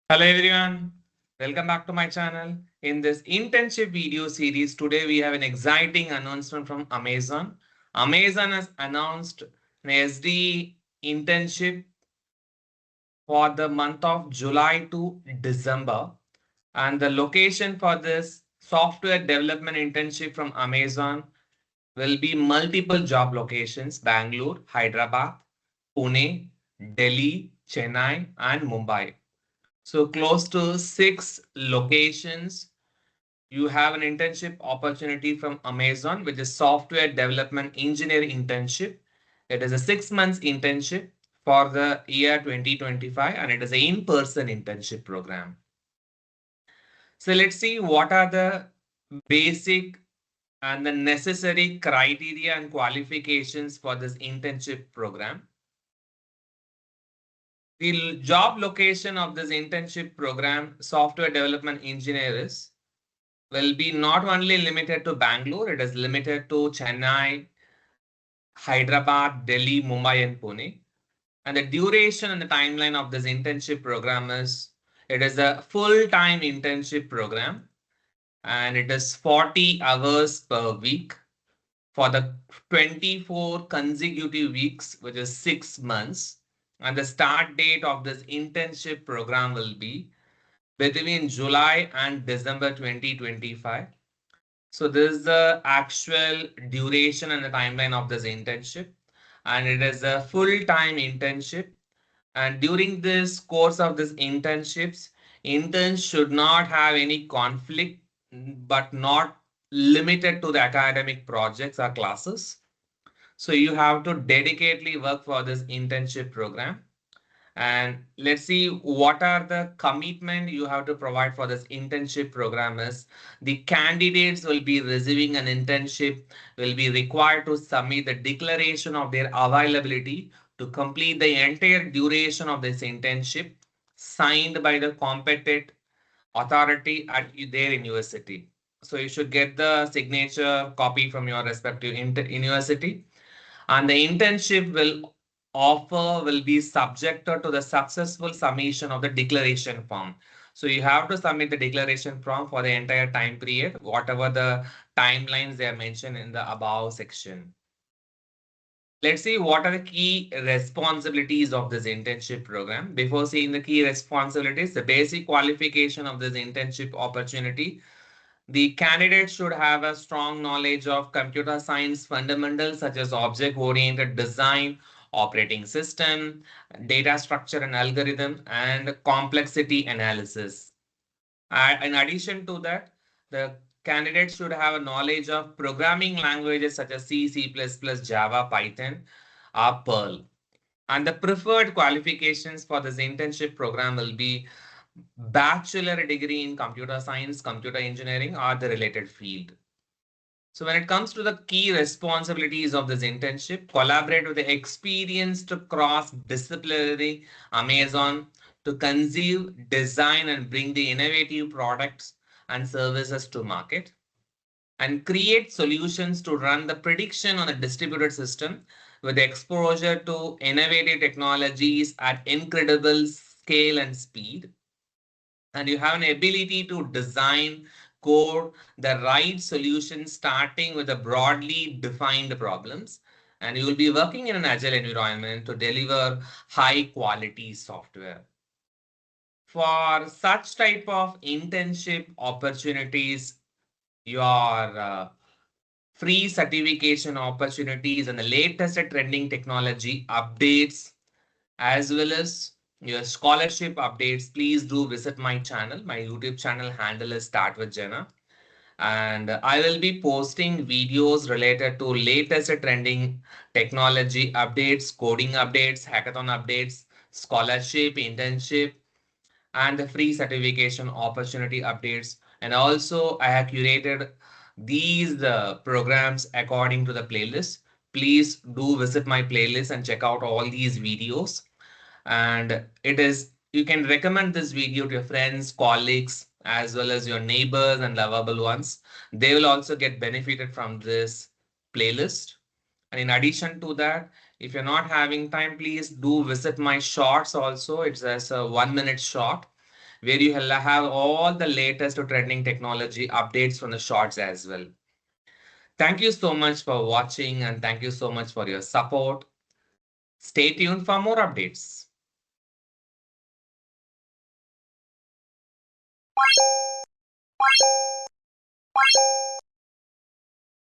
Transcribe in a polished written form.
Hello everyone, welcome back to my channel. In this internship video series, today we have an exciting announcement from Amazon. Amazon has announced an SD internship for the month of July to December. And the location for this software development internship from Amazon will be multiple job locations: Bangalore, Hyderabad, Pune, Delhi, Chennai, and Mumbai. So close to 6 locations. You have an internship opportunity from Amazon, which is software development engineering internship. It is a 6 months internship for the year 2025, and it is an in-person internship program. So let's see what are the basic and the necessary criteria and qualifications for this internship program. The job location of this internship program, software development engineers, will be not only limited to Bangalore, it is limited to Chennai, Hyderabad, Delhi, Mumbai, and Pune. And the duration and the timeline of this internship program is it is a full-time internship program, and it is 40 hours per week for the 24 consecutive weeks, which is 6 months. And the start date of this internship program will be between July and December 2025. So this is the actual duration and the timeline of this internship, and it is a full-time internship. And during this course of this internships, interns should not have any conflict, but not limited to the academic projects or classes. So you have to dedicatedly work for this internship program. And let's see what are the commitment you have to provide for this internship program is the candidates will be receiving an internship will be required to submit the declaration of their availability to complete the entire duration of this internship signed by the competent authority at their university. So you should get the signature copy from your respective university, and the internship will be subjected to the successful submission of the declaration form. So you have to submit the declaration form for the entire time period, whatever the timelines they are mentioned in the above section. Let's see what are the key responsibilities of this internship program. Before seeing the key responsibilities, the basic qualification of this internship opportunity: the candidate should have a strong knowledge of computer science fundamentals such as object-oriented design, operating system, data structure and algorithm, and complexity analysis. In addition to that, the candidate should have a knowledge of programming languages such as C, C++, Java, Python, or Perl. And the preferred qualifications for this internship program will be bachelor degree in computer science, computer engineering, or the related field. So when it comes to the key responsibilities of this internship, collaborate with the experienced cross-disciplinary Amazon to conceive, design, and bring the innovative products and services to market, and create solutions to run the prediction on a distributed system with exposure to innovative technologies at incredible scale and speed. And you have an ability to design, code the right solution starting with the broadly defined problems. And you will be working in an agile environment to deliver high quality software. For such type of internship opportunities, your free certification opportunities and the latest trending technology updates, as well as your scholarship updates, please do visit my channel. My YouTube channel handle is Start with Jenna. And I will be posting videos related to latest trending technology updates, coding updates, hackathon updates, scholarship, internship, and the free certification opportunity updates. And also, I have curated these programs according to the playlist. Please do visit my playlist and check out all these videos. And it is, you can recommend this video to your friends, colleagues, as well as your neighbors and lovable ones. They will also get benefited from this playlist. And in addition to that, if you're not having time, please do visit my shorts also. It's as a 1 minute short where you will have all the latest trending technology updates from the shorts as well. Thank you so much for watching and thank you so much for your support. Stay tuned for more updates.